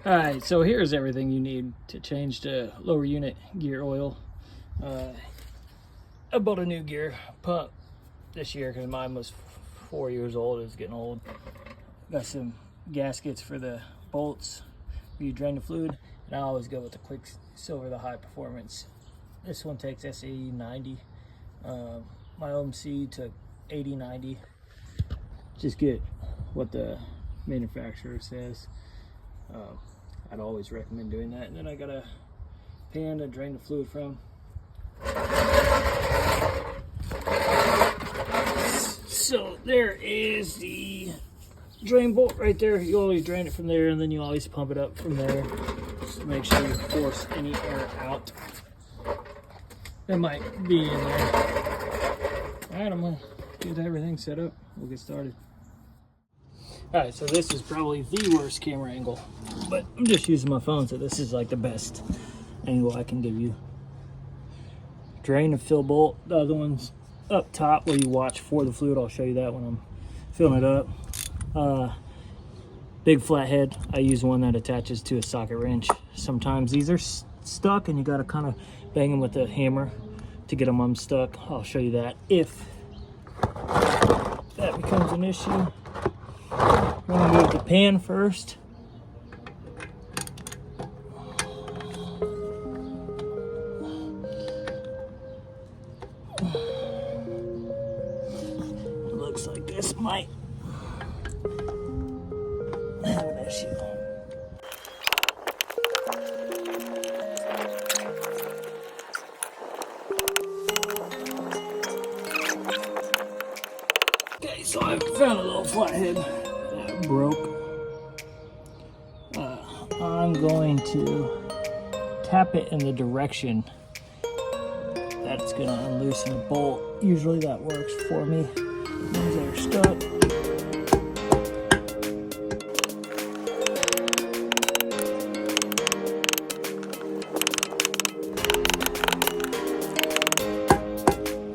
Alright, so here's everything you need to change the lower unit gear oil. I bought a new gear pump this year because mine was 4 years old. It was getting old. Got some gaskets for the bolts where you drain the fluid, and I always go with the Quicksilver, the high performance. This one takes SAE 90. My OMC took 80-90. Just get what the manufacturer says. I'd always recommend doing that. And then I got a pan to drain the fluid from. So there is the drain bolt right there. You always drain it from there, and then you always pump it up from there. Just to make sure you force any air out that might be in there. Alright, I'm gonna get everything set up. We'll get started. Alright, so this is probably the worst camera angle, but I'm just using my phone, so this is like the best angle I can give you. Drain and fill bolt. The other one's up top where you watch for the fluid. I'll show you that when I'm filling it up. Big flathead. I use one that attaches to a socket wrench. Sometimes these are stuck and you got to kind of bang them with a hammer to get them unstuck. I'll show you that if that becomes an issue. I'm going to move the pan first. It looks like this might have an issue. Okay, so I found a little flathead that broke. I'm going to tap it in the direction that's going to unloosen the bolt. Usually that works for me. Once they're stuck.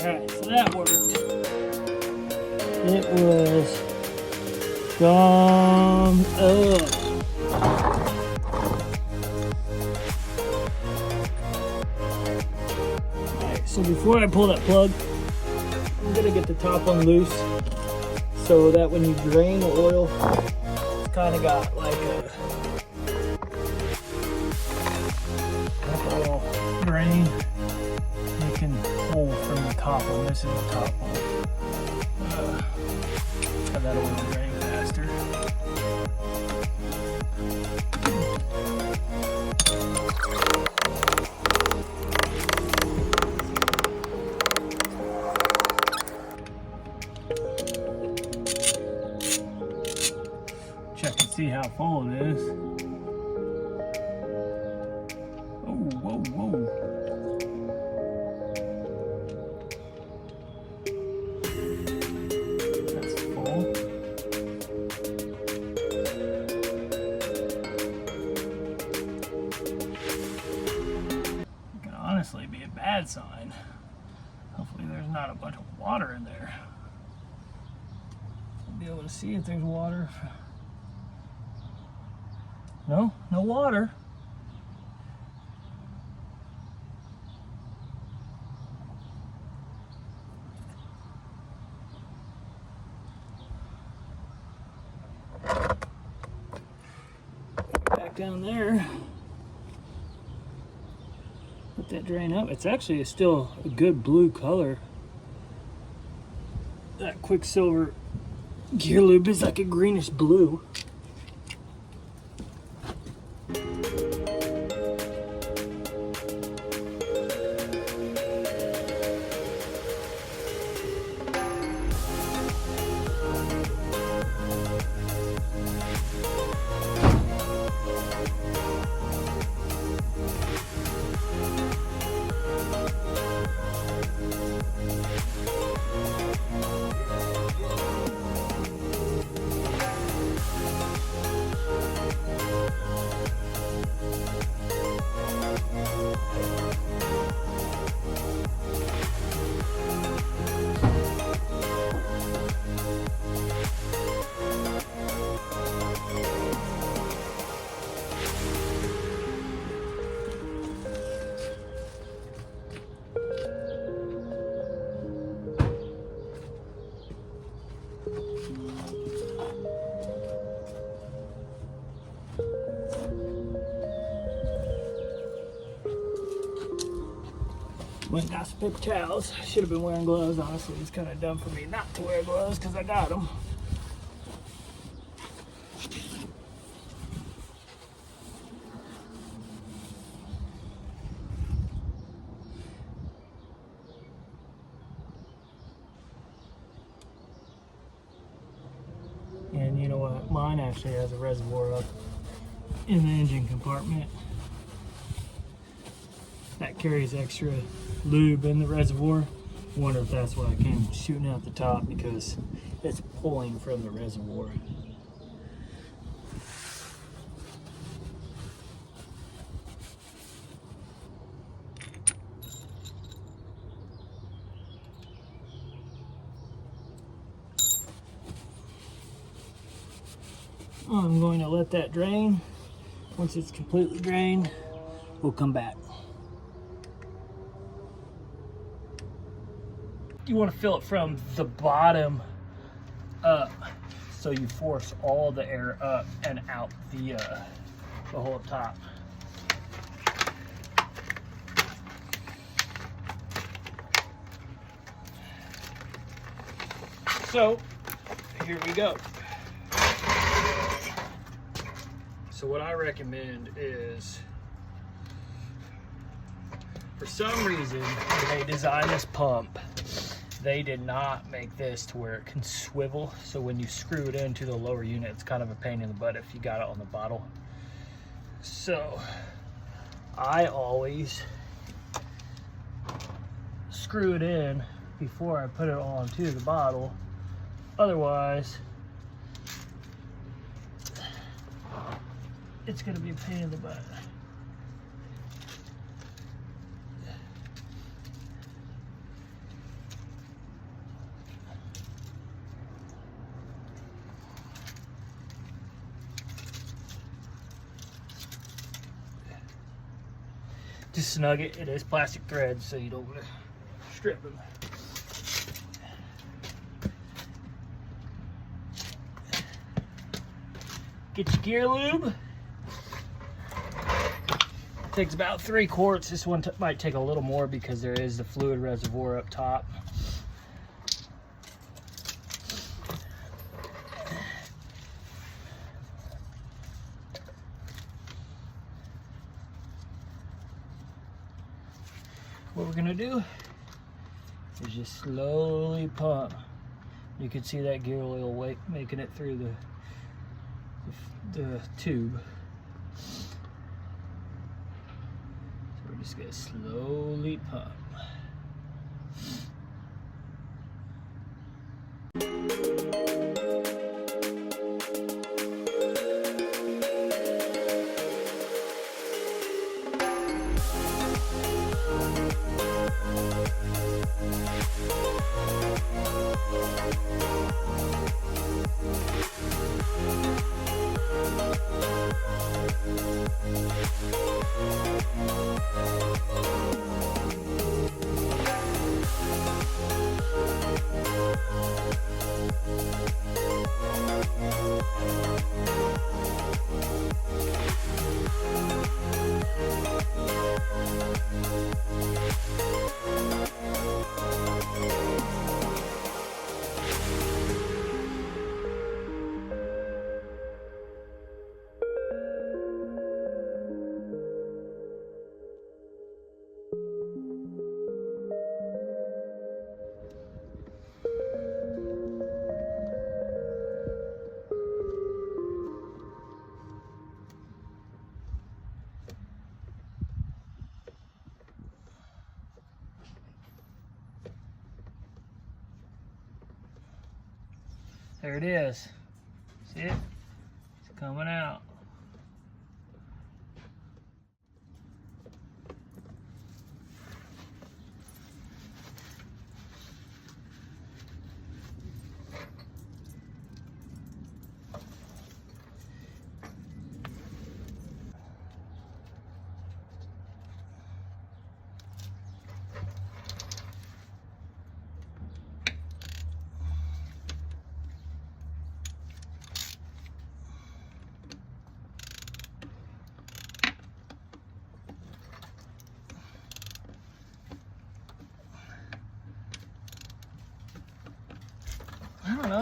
Alright, so that worked. It was gummed up. So before I pull that plug, I'm gonna get the top one loose so that when you drain the oil, it's kind of got like a little drain. You can pull from the top one. This is the top one. And that'll drain faster. Check and see how full it is. Oh, whoa, whoa. That's full. It can honestly be a bad sign. Hopefully there's not a bunch of water in there. I'll be able to see if there's water. No, no water. Back down there. Let that drain up. It's actually still a good blue color. That Quicksilver gear lube is like a greenish blue. Went and got some paper towels. Should have been wearing gloves, honestly. It's kind of dumb for me not to wear gloves because I got them. And you know what? Mine actually has a reservoir up in the engine compartment that carries extra lube in the reservoir. Wonder if that's why it came shooting out the top, because it's pulling from the reservoir. I'm going to let that drain. Once it's completely drained, we'll come back. You want to fill it from the bottom up, so you force all the air up and out the whole top. So here we go. So what I recommend is, for some reason, when they designed this pump, they did not make this to where it can swivel. So when you screw it into the lower unit, it's kind of a pain in the butt if you got it on the bottle. So I always screw it in before I put it onto the bottle. Otherwise, it's going to be a pain in the butt. Just snug it. It is plastic thread, so you don't want to strip them. Get your gear lube. Takes about 3 quarts. This one might take a little more because there is the fluid reservoir up top. What we're gonna do is just slowly pump. You can see that gear oil making it through the tube. So we're just gonna slowly pump. There it is. See it? It's coming out.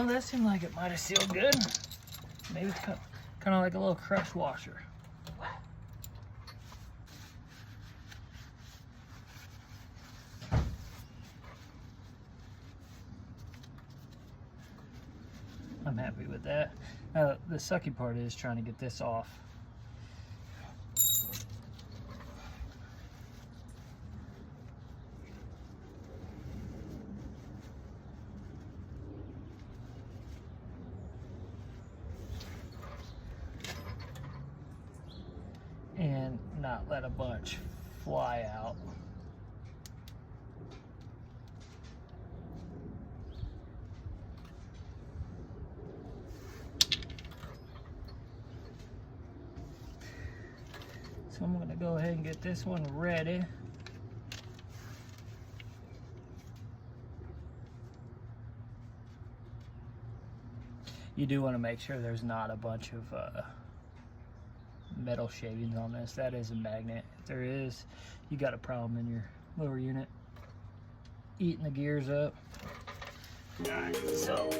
Oh, that seemed like it might have sealed good. Maybe it's kind of like a little crush washer. I'm happy with that. Now, the sucky part is trying to get this off. And not let a bunch fly out. So I'm gonna go ahead and get this one ready. You do want to make sure there's not a bunch of metal shavings on this. That is a magnet. If there is, you got a problem in your lower unit. Eating the gears up. Alright, so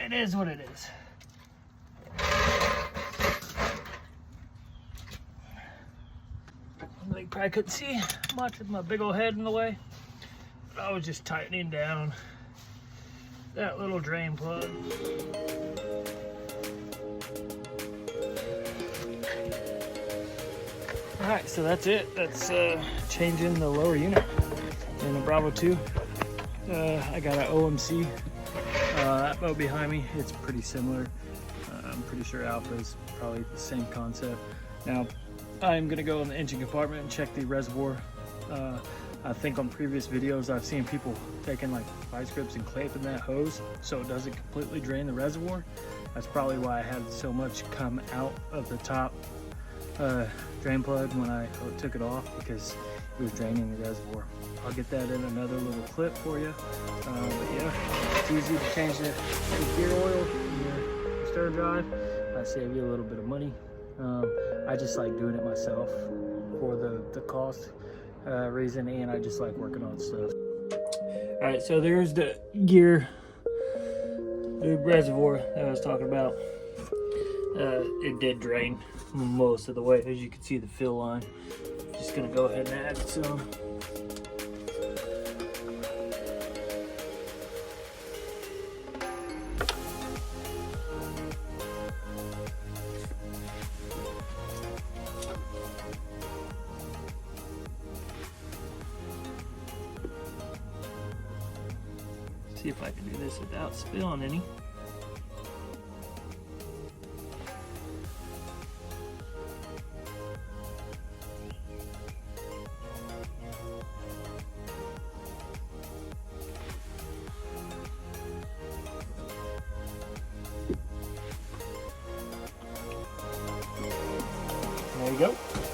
it is what it is. You probably couldn't see much with my big old head in the way, but I was just tightening down that little drain plug. Alright, so that's it. That's changing the lower unit in the Bravo 2. I got an OMC. That boat behind me, it's pretty similar. I'm pretty sure Alpha is probably the same concept. Now, I'm gonna go in the engine compartment and check the reservoir. I think on previous videos I've seen people taking like vice grips and clamping that hose so it doesn't completely drain the reservoir. That's probably why I had so much come out of the top drain plug when I took it off, because it was draining the reservoir. I'll get that in another little clip for you. But yeah, it's easy to change the gear oil in your stir drive. I save you a little bit of money. I just like doing it myself for the cost reason, and I just like working on stuff. All right, so there's the gear, the reservoir that I was talking about. It did drain most of the way, as you can see the fill line. Just gonna go ahead and add some. See if I can do this without spilling any. There you go.